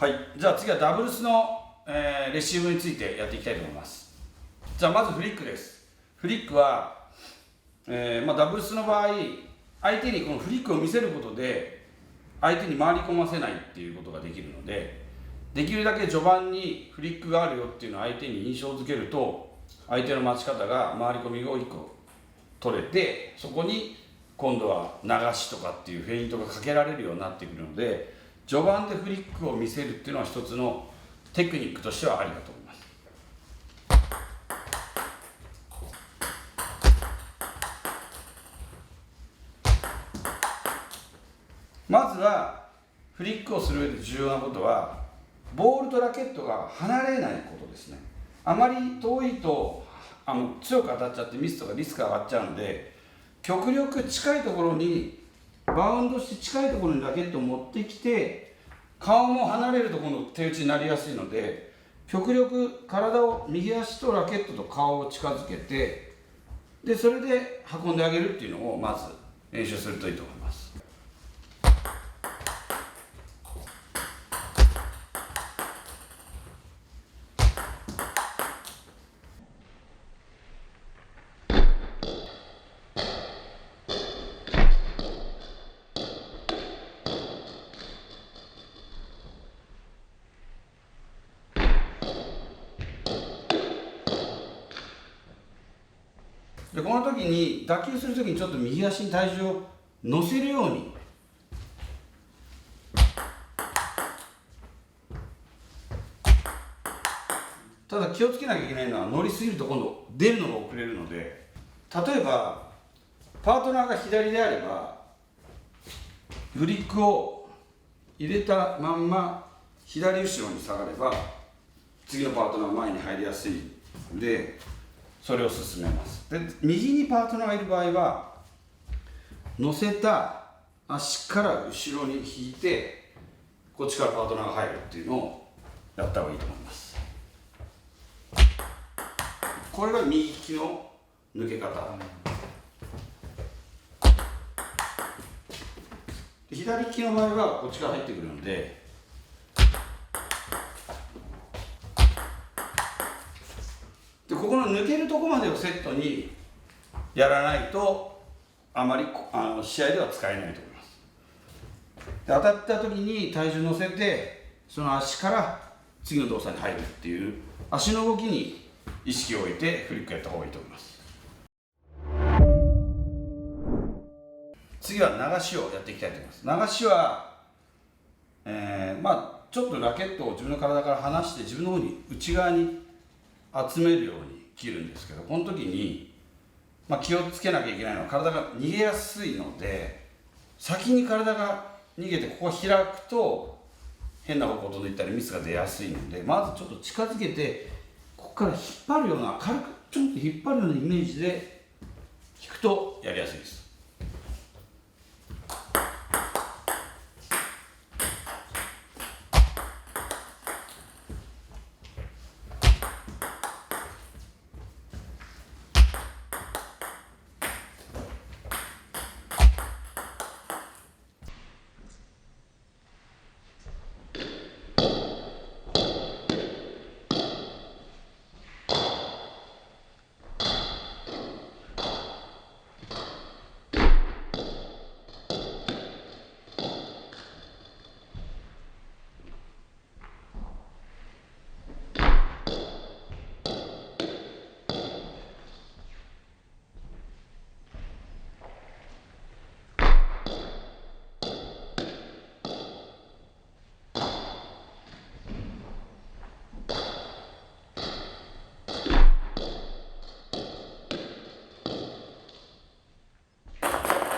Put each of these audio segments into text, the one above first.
はい、じゃあ次はダブルスの、レシーブについてやっていきたいと思います。じゃあまずフリックです。フリックは、ダブルスの場合、相手にこのフリックを見せることで相手に回り込ませないっていうことができるので、できるだけ序盤にフリックがあるよっていうのを相手に印象づけると、相手の待ち方が回り込みを1個取れて、そこに今度は流しとかっていうフェイントがかけられるようになってくるので、序盤でフリックを見せるっていうのは一つのテクニックとしてはありだと思います。まずはフリックをする上で重要なことは、ボールとラケットが離れないことですね。あまり遠いと強く当たっちゃってミスとかリスクが上がっちゃうので、極力近いところにバウンドして近いところにラケットを持ってきて、顔も離れるところの手打ちになりやすいので、極力体を右足とラケットと顔を近づけて、でそれで運んであげるっていうのをまず練習するといいと思います。でこの時に打球する時にちょっと右足に体重を乗せるように、ただ気をつけなきゃいけないのは、乗りすぎると今度出るのが遅れるので、例えばパートナーが左であればフリックを入れたまんま左後ろに下がれば、次のパートナーが前に入りやすいので、それを進めます。で右にパートナーがいる場合は、乗せた足から後ろに引いてこっちからパートナーが入るっていうのをやった方がいいと思います。これが右利きの抜け方。左利きの場合はこっちから入ってくるので、ここの抜けるとこまでをセットにやらないとあまり試合では使えないと思います。で当たった時に体重乗せて、その足から次の動作に入るっていう足の動きに意識を置いてフリックやった方がいいと思います。次は流しをやっていきたいと思います。流しは、ちょっとラケットを自分の体から離して自分の方に内側に集めるように切るんですけど、この時に、気をつけなきゃいけないのは、体が逃げやすいので、先に体が逃げてここ開くと変な方向飛んでいったりミスが出やすいので、まずちょっと近づけて、ここから引っ張るような、軽くちょっと引っ張るようなイメージで引くとやりやすいです。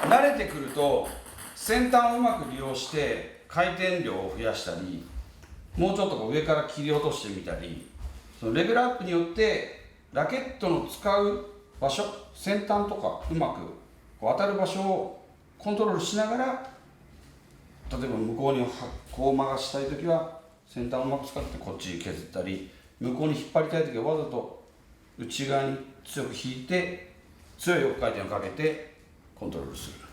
慣れてくると先端をうまく利用して回転量を増やしたり、もうちょっと上から切り落としてみたり、そのレベルアップによってラケットの使う場所、先端とかうまく当たる場所をコントロールしながら、例えば向こうにこう回したいときは先端をうまく使ってこっちに削ったり、向こうに引っ張りたいときはわざと内側に強く引いて強い横回転をかけてコントロールする。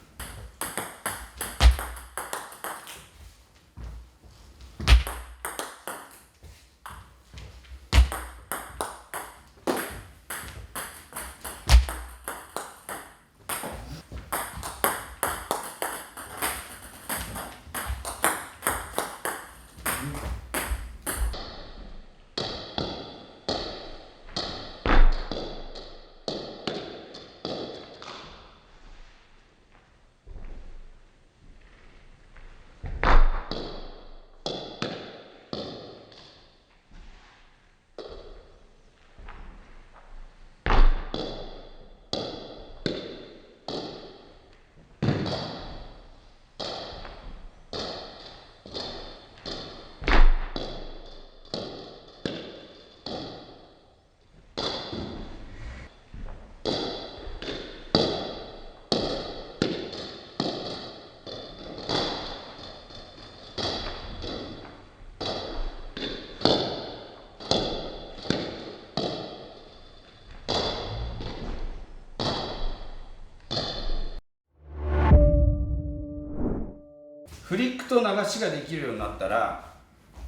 と流しができるようになったら、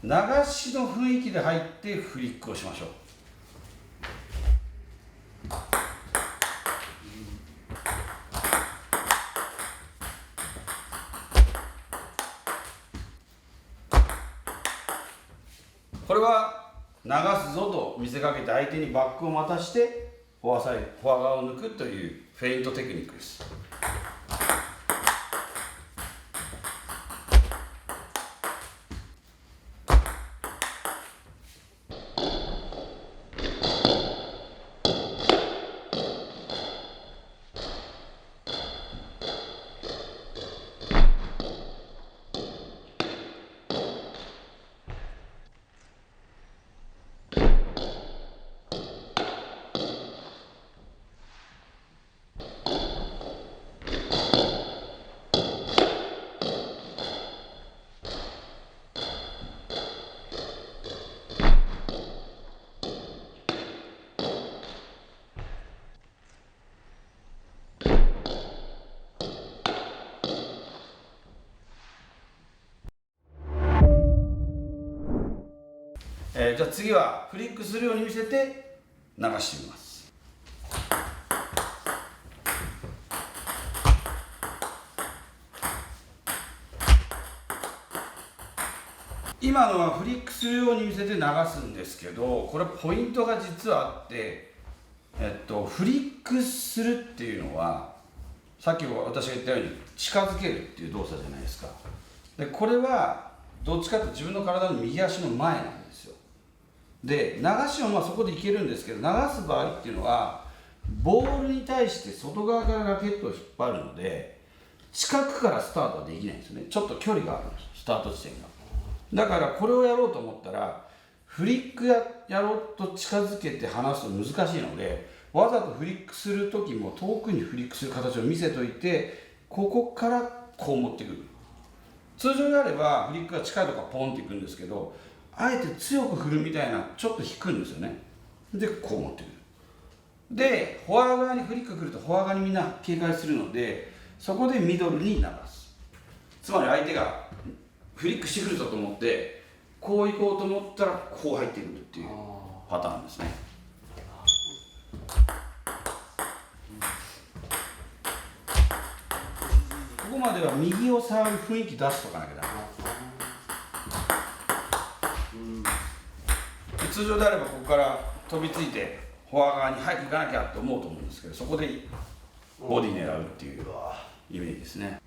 流しの雰囲気で入ってフリックをしましょう。これは流すぞと見せかけて相手にバックを待たしてフォア側を抜くというフェイントテクニックです。じゃあ次はフリックするように見せて流してみます。今のはフリックするように見せて流すんですけど、これポイントが実はあって、フリックするっていうのはさっき私が言ったように近づけるっていう動作じゃないですか。でこれはどっちかというと自分の体の右足の前なんですよ。で流しもそこでいけるんですけど、流す場合っていうのはボールに対して外側からラケットを引っ張るので、近くからスタートはできないんですよね。ちょっと距離があるんです、スタート地点が。だからこれをやろうと思ったらフリックやろうと近づけて離すと難しいので、わざとフリックする時も遠くにフリックする形を見せといて、ここからこう持ってくる。通常であればフリックが近いとこポンっていくんですけど、あえて強く振るみたいな、ちょっと引くんですよね。でこう持ってくる。でフォア側にフリック来るとフォア側にみんな警戒するので、そこでミドルに流す。つまり相手がフリックしてくるぞと思ってこう行こうと思ったらこう入ってくるっていうパターンですね。ここまでは右を触る雰囲気出しとかなきゃダメ。通常であればここから飛びついてフォア側に早く行かなきゃと思うと思うんですけど、そこでボディ狙うっていうイメージですね。